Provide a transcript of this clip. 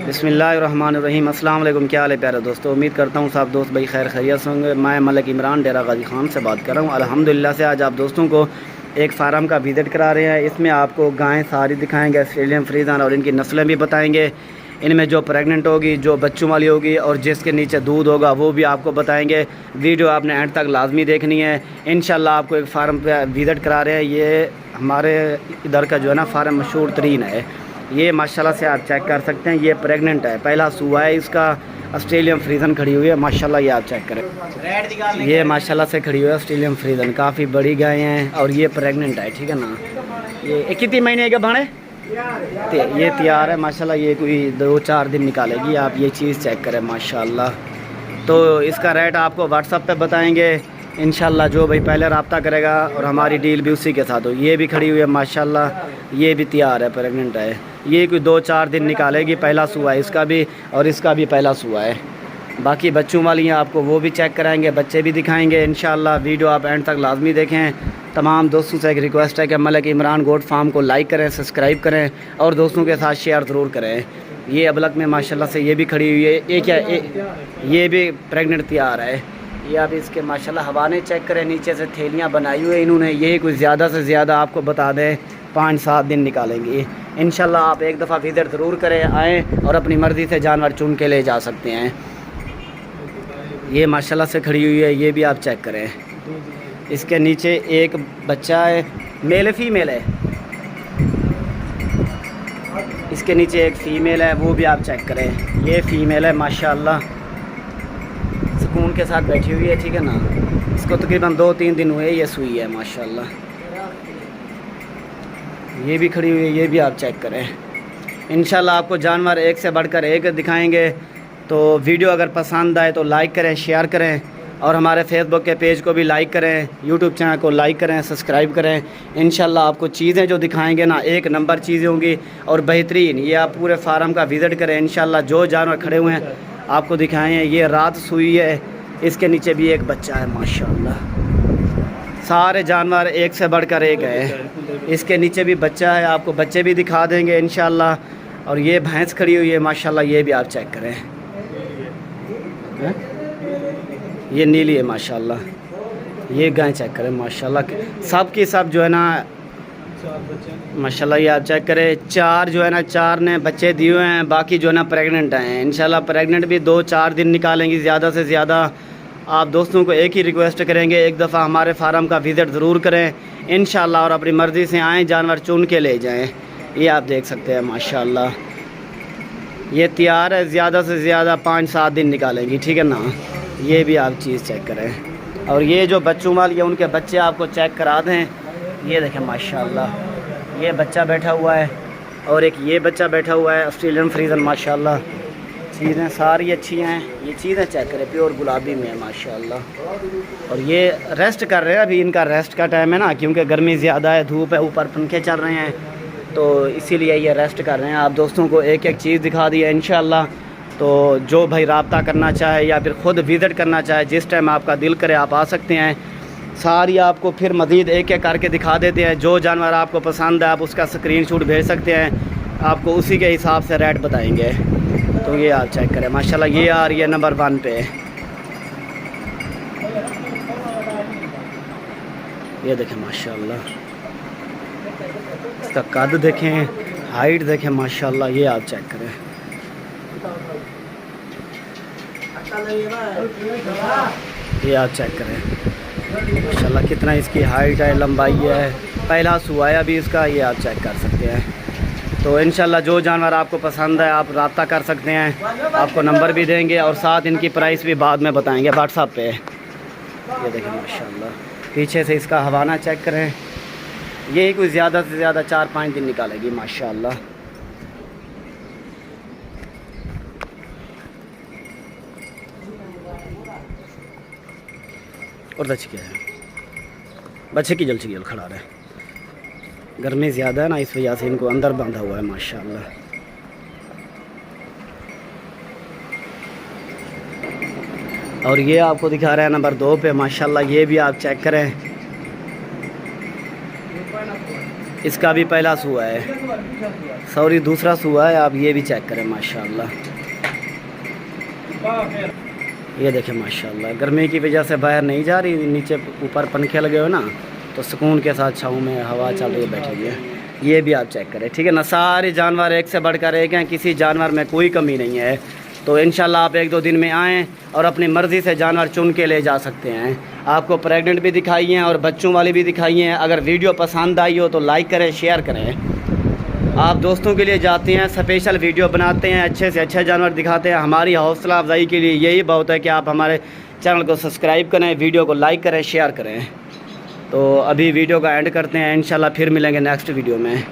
बिस्मिल्लाहिर्रहमानिर्रहीम। अस्सलाम वालेकुम। क्या हाल है प्यारे दोस्तों, उम्मीद करता हूँ सब दोस्त भाई खैर खैरियत से होंगे। मैं मलिक इमरान डेरा गाजी ख़ान से बात कर रहा हूँ। अल्हम्दुलिल्लाह से आज आप दोस्तों को एक फार्म का विज़िट करा रहे हैं। इसमें आपको गायें सारी दिखाएंगे, ऑस्ट्रेलियन फ्रीज़न, और इनकी नस्लें भी बताएंगे। इनमें जो प्रेग्नेंट होगी, जो बच्चों वाली होगी और जिसके नीचे दूध होगा वो भी आपको बताएंगे। वीडियो आपने एंड तक लाजमी देखनी है। इंशाल्लाह आपको एक फार्म पे विज़िट करा रहे हैं। ये हमारे इधर का जो है ना फार्म मशहूर तरीन है। ये माशाल्लाह से आप चेक कर सकते हैं, ये प्रेग्नेंट है, पहला सुआ है इसका। ऑस्ट्रेलियन फ्रीज़न खड़ी हुई है माशाल्लाह, ये आप चेक करें। ये माशाल्लाह से खड़ी हुई है ऑस्ट्रेलियन फ्रीज़न, काफ़ी बड़ी गाय हैं और ये प्रेग्नेंट है, ठीक है ना। ये कितनी महीने के भाड़े ये तैयार है माशाल्लाह। ये कोई 2-4 दिन निकालेगी। आप ये चीज़ चेक करें माशाल्लाह। तो इसका रेट आपको व्हाट्सअप पे बताएंगे इंशाल्लाह। जो भाई पहले रब्ता करेगा और हमारी डील भी उसी के साथ हो। ये भी खड़ी हुई है माशाल्लाह, ये भी तैयार है, प्रेग्नेंट है। ये कोई 2-4 दिन निकालेगी। पहला सुआ है इसका भी और इसका भी पहला सुआ है। बाकी बच्चों वाली हैं, आपको वो भी चेक कराएंगे, बच्चे भी दिखाएंगे इंशाल्लाह। वीडियो आप एंड तक लाजमी देखें। तमाम दोस्तों से एक रिक्वेस्ट है कि मलिक इमरान गोट फार्म को लाइक करें, सब्सक्राइब करें और दोस्तों के साथ शेयर ज़रूर करें। ये अबलक में माशाल्लाह से ये भी खड़ी हुई है। ये भी प्रेग्नेंट तैयार है। ये आप इसके माशाल्लाह हवाने चेक करें, नीचे से थैलियाँ बनाई हुई है इन्होंने। ये कुछ ज़्यादा से ज़्यादा आपको बता दें 5-7 दिन निकालेंगे इंशाल्लाह। आप एक दफ़ा विज़िट ज़रूर करें, आएँ और अपनी मर्ज़ी से जानवर चुन के ले जा सकते हैं। ये माशाल्लाह से खड़ी हुई है, ये भी आप चेक करें। इसके नीचे एक बच्चा है, मेल है फीमेल है। इसके नीचे एक फ़ीमेल है, वो भी आप चेक करें। ये फ़ीमेल है माशाल्लाह, सुकून के साथ बैठी हुई है, ठीक है ना। इसको तकरीबन 2-3 दिन हुए ये सुई है माशाल्लाह। ये भी खड़ी हुई है, ये भी आप चेक करें। इंशाल्लाह आपको जानवर एक से बढ़कर एक दिखाएंगे। तो वीडियो अगर पसंद आए तो लाइक करें, शेयर करें और हमारे फेसबुक के पेज को भी लाइक करें, यूट्यूब चैनल को लाइक करें, सब्सक्राइब करें। इंशाल्लाह आपको चीज़ें जो दिखाएंगे ना, एक नंबर चीज़ें होंगी और बेहतरीन। ये आप पूरे फार्म का विज़िट करें इंशाल्लाह। जो जानवर खड़े हुए हैं आपको दिखाएँ। ये रात सुई है, इसके नीचे भी एक बच्चा है माशाल्लाह। सारे जानवर एक से बढ़कर एक है। इसके नीचे भी बच्चा है, आपको बच्चे भी दिखा देंगे इंशाल्लाह। और ये भैंस खड़ी हुई है माशाल्लाह, ये भी आप चेक करें। ये नीली है माशाल्लाह। ये गाय चेक करें माशाल्लाह, सब की सब जो है ना माशाल्लाह। ये आप चेक करें, 4 जो है ना 4 ने बच्चे दिए हुए हैं, बाकी जो है ना प्रेग्नेंट हैं इंशाल्लाह। प्रेग्नेंट भी 2-4 दिन निकालेंगी ज़्यादा से ज़्यादा। आप दोस्तों को एक ही रिक्वेस्ट करेंगे, एक दफ़ा हमारे फार्म का विज़िट ज़रूर करें इंशाल्लाह और अपनी मर्ज़ी से आएँ, जानवर चुन के ले जाएँ। ये आप देख सकते हैं माशाल्लाह। ये तैयार है, ज़्यादा से ज़्यादा 5-7 दिन निकालेंगी, ठीक है ना। ये भी आप चीज़ चेक करें। और ये जो बच्चों वाली है उनके बच्चे आपको चेक करा दें। ये देखें माशाल्लाह, ये बच्चा बैठा हुआ है और एक ये बच्चा बैठा हुआ है, ऑस्ट्रेलियन फ्रीज़न माशाल्लाह। चीज़ें सारी अच्छी हैं। ये चीज़ें चेक करें, प्योर गुलाबी में है माशाल्लाह। और ये रेस्ट कर रहे हैं, अभी इनका रेस्ट का टाइम है ना, क्योंकि गर्मी ज़्यादा है, धूप है, ऊपर पंखे चल रहे हैं, तो इसीलिए ये रेस्ट कर रहे हैं। आप दोस्तों को एक एक चीज़ दिखा दी है इंशाल्लाह। तो जो भाई रब्ता करना चाहे या फिर ख़ुद विज़िट करना चाहे, जिस टाइम आपका दिल करे आप आ सकते हैं। सारी आपको फिर मज़ीद एक एक करके दिखा देते हैं। जो जानवर आपको पसंद है आप उसका स्क्रीनशॉट भेज सकते हैं, आपको उसी के हिसाब से रेट बताएंगे। तो ये आप चेक करें माशाल्लाह। ये आ रही है नंबर 1 पे। ये देखें माशाल्लाह, इसका कद देखें, हाइट देखें माशाल्लाह। ये आप चेक करें। ये आप चेक करें माशाल्लाह, कितना इसकी हाइट है, लंबाई है। पहला सुआ है अभी इसका, ये आप चेक कर सकते हैं। तो इंशाल्लाह जो जानवर आपको पसंद है आप रब्ता कर सकते हैं। आपको नंबर भी देंगे और साथ इनकी प्राइस भी बाद में बताएंगे व्हाट्सएप पे। ये देखें माशाल्लाह, पीछे से इसका हवाना चेक करें। यही कुछ ज़्यादा से ज़्यादा 4-5 दिन निकालेगी माशाल्लाह। और बच्चे क्या है, बच्चे की जल्द से जल्द खड़ा रहे। गर्मी ज़्यादा है ना, इस वजह से इनको अंदर बांधा हुआ है माशाल्लाह। और ये आपको दिखा रहा है नंबर 2 पे माशाल्लाह। ये भी आप चेक करें। इसका भी पहला सुआ है, सॉरी दूसरा सुआ है। आप ये भी चेक करें माशाल्लाह, ये देखें माशाल्लाह। गर्मी की वजह से बाहर नहीं जा रही, नीचे ऊपर पंखे लगे हुए ना, तो सुकून के साथ छाँव में हवा चल रही बैठी हुई है। ये भी आप चेक करें, ठीक है ना। सारे जानवर एक से बढ़कर एक हैं, किसी जानवर में कोई कमी नहीं है। तो इंशाल्लाह आप 1-2 दिन में आएँ और अपनी मर्ज़ी से जानवर चुन के ले जा सकते हैं। आपको प्रेग्नेंट भी दिखाई हैं और बच्चों वाली भी दिखाई हैं। अगर वीडियो पसंद आई हो तो लाइक करें, शेयर करें। आप दोस्तों के लिए जाते हैं, स्पेशल वीडियो बनाते हैं, अच्छे से अच्छे जानवर दिखाते हैं। हमारी हौसला अफजाई के लिए यही बहुत है कि आप हमारे चैनल को सब्सक्राइब करें, वीडियो को लाइक करें, शेयर करें। तो अभी वीडियो का एंड करते हैं, इंशाल्लाह फिर मिलेंगे नेक्स्ट वीडियो में।